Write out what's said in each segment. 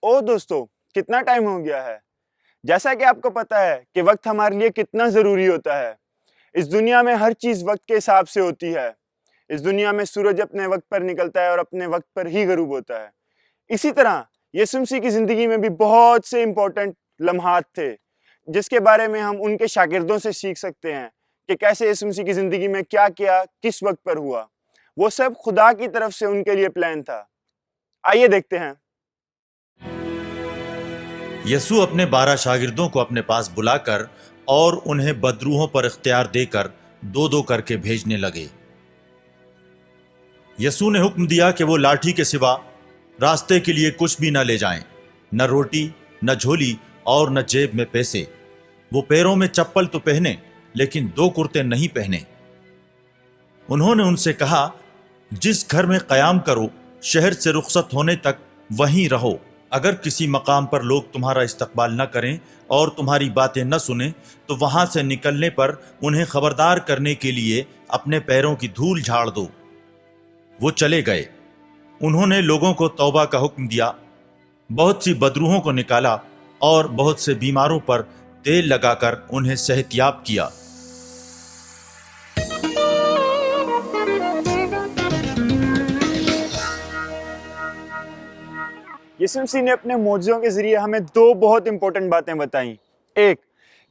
او دوستو، کتنا ٹائم ہو گیا ہے؟ جیسا کہ آپ کو پتا ہے کہ وقت ہمارے لیے کتنا ضروری ہوتا ہے۔ اس دنیا میں ہر چیز وقت کے حساب سے ہوتی ہے۔ اس دنیا میں سورج اپنے وقت پر نکلتا ہے اور اپنے وقت پر ہی غروب ہوتا ہے۔ اسی طرح یسوع مسیح کی زندگی میں بھی بہت سے امپورٹنٹ لمحات تھے جس کے بارے میں ہم ان کے شاگردوں سے سیکھ سکتے ہیں کہ کیسے یسوع مسیح کی زندگی میں کیا کیا، کس وقت پر ہوا۔ وہ سب خدا کی طرف سے ان کے لیے پلان تھا۔ آئیے دیکھتے ہیں۔ یسوع اپنے 12 شاگردوں کو اپنے پاس بلا کر اور انہیں بدروحوں پر اختیار دے کر دو دو کر کے بھیجنے لگے۔ یسوع نے حکم دیا کہ وہ لاٹھی کے سوا راستے کے لیے کچھ بھی نہ لے جائیں، نہ روٹی، نہ جھولی اور نہ جیب میں پیسے۔ وہ پیروں میں چپل تو پہنے لیکن 2 کرتے نہیں پہنے۔ انہوں نے ان سے کہا، جس گھر میں قیام کرو، شہر سے رخصت ہونے تک وہیں رہو۔ اگر کسی مقام پر لوگ تمہارا استقبال نہ کریں اور تمہاری باتیں نہ سنیں تو وہاں سے نکلنے پر انہیں خبردار کرنے کے لیے اپنے پیروں کی دھول جھاڑ دو۔ وہ چلے گئے۔ انہوں نے لوگوں کو توبہ کا حکم دیا، بہت سی بدروحوں کو نکالا اور بہت سے بیماروں پر تیل لگا کر انہیں صحت یاب کیا۔ یسوع مسیح نے اپنے معجزوں کے ذریعے ہمیں 2 بہت امپورٹنٹ باتیں بتائیں۔ ایک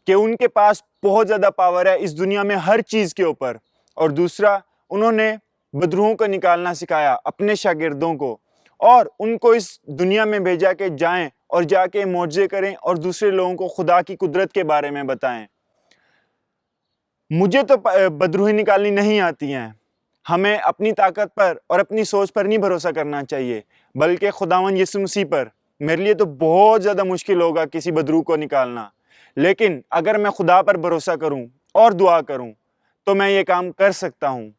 کہ ان کے پاس بہت زیادہ پاور ہے اس دنیا میں ہر چیز کے اوپر، اور دوسرا انہوں نے بدروحوں کو نکالنا سکھایا اپنے شاگردوں کو، اور ان کو اس دنیا میں بھیجا کہ جائیں اور جا کے معجزے کریں اور دوسرے لوگوں کو خدا کی قدرت کے بارے میں بتائیں۔ مجھے تو بدروحی نکالنی نہیں آتی ہیں۔ ہمیں اپنی طاقت پر اور اپنی سوچ پر نہیں بھروسہ کرنا چاہیے بلکہ خداوند یسوع مسیح پر۔ میرے لیے تو بہت زیادہ مشکل ہوگا کسی بدروح کو نکالنا، لیکن اگر میں خدا پر بھروسہ کروں اور دعا کروں تو میں یہ کام کر سکتا ہوں۔